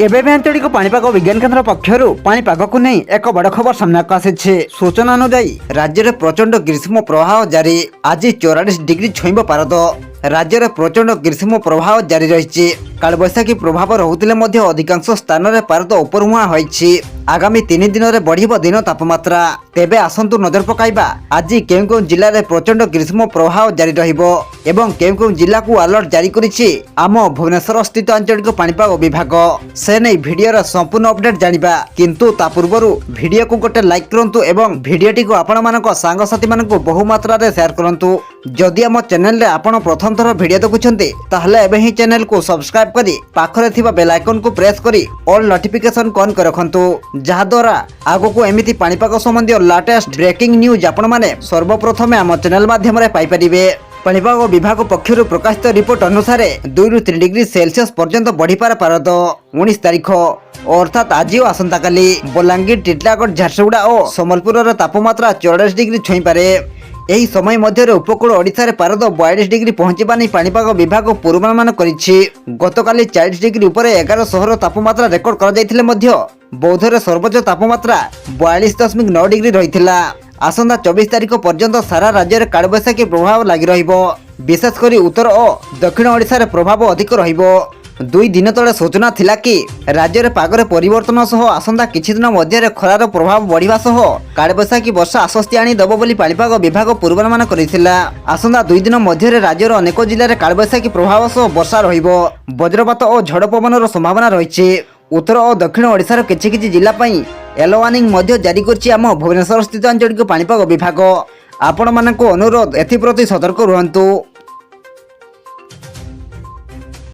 एबे भी आंचलिक पाणीपाग विज्ञान केन्द्र पक्षर पाणीपाग को नहीं एक बड़ खबर सामना को आसी। सूचना अनुजाई राज्य में प्रचंड ग्रीष्म प्रवाह जारी। आज 44 डिग्री छुईब पारद। राज्य में प्रचंड ग्रीष्म प्रवाह जारी रही। कालबैशाखी प्रभाव रोते अधिकांश स्थान में पारद उपरमुआ होइछि। आगामी 3 दिन में बढ़ दिन तापमात्रा। तेबे आसंतु नजर पकाइबा आज केउ केउ जिले में प्रचंड ग्रीष्म प्रवाह जारी रहिबो एवं केउ केउ जिला को अलर्ट जारी करिछि आम भुवनेश्वर स्थित आंचलिक पाणीपाग विभाग। से नहीं भिडियो संपूर्ण अपडेट जानिबा, किंतु ता पूर्व भिडियो को गोटे लाइक करंतु एवं भिडियोटी को आपण मानक सांगसाथी मानक बहु मात्रा रे शेयर करंतु। जदि आम चैनल रे आपण प्रथम थर भिडियो देखुछन्ते ताहले एबे ही चैनल को सब्सक्राइब करी पाखरे थिबा बेल आइकन को प्रेस करी ऑल नोटिफिकेशन ऑन कर रखंतु, जहा द्वारा आगो को एमिति पाणीपाग संबंधी लेटेस्ट ब्रेकिंग न्यूज आपण माने सर्वप्रथम आम चैनल माध्यम रे पाई परिबे। पाणीपाग विभाग पक्षर प्रकाशित रिपोर्ट अनुसार 2 ରୁ 3 डिग्री सेल्सियस पर्यंत बढ़ीपार पारद 19 तारीख अर्थात आज और आसंता काली बलांगीर, टिटलागढ़, झारसुगुड़ा और संबलपुर तापमात्रा 44 डिग्री छुई पारे। यही समय मध्य उपकूल ओडिशा रे पारद 42 डिग्री पहुंचीबा नहीं पाणीपाग विभाग पूर्वानुमान करिछि। गतकाली 40 डिग्री उपर 11 शहर तापमात्रा रेकर्ड करा जायथिले मध्य बौद्धरे सर्वोच्च तापमात्रा 42.9 डिग्री रहिथिला। आसंता 24 तारीख पर्यंत सारा राज्य में कालबैशाखी प्रभाव लगी रहिबो। विशेषकर उत्तर और दक्षिण ओडिशा रे प्रभाव अधिक रहिबो। 2 दिन तले सूचना थिला कि राज्य में पागरे परिवर्तन सह आसंता किछि दिन मध्य खरार प्रभाव बढ़िबा सह कालबैशाखी वर्षा आश्वस्ति आनी दबो बोली पाणीपाग विभाग पूर्वानुमान करिथिला। आसंता 2 दिन मध्य राज्यर अनेक जिले में कालबैशाखी प्रभाव सह वर्षा रहिबो। वज्रपात और झड़ पवनर संभावना रहिछि। उत्तर और दक्षिण ओडिशार किछि किछि जिला पई येलो वार्निंग मध्य जारी करछि आम भुवनेश्वर स्थित आंचलिक पाणीपाग विभाग। आपण मानक अनुरोध एथिप्रति सतर्क रुहंतु।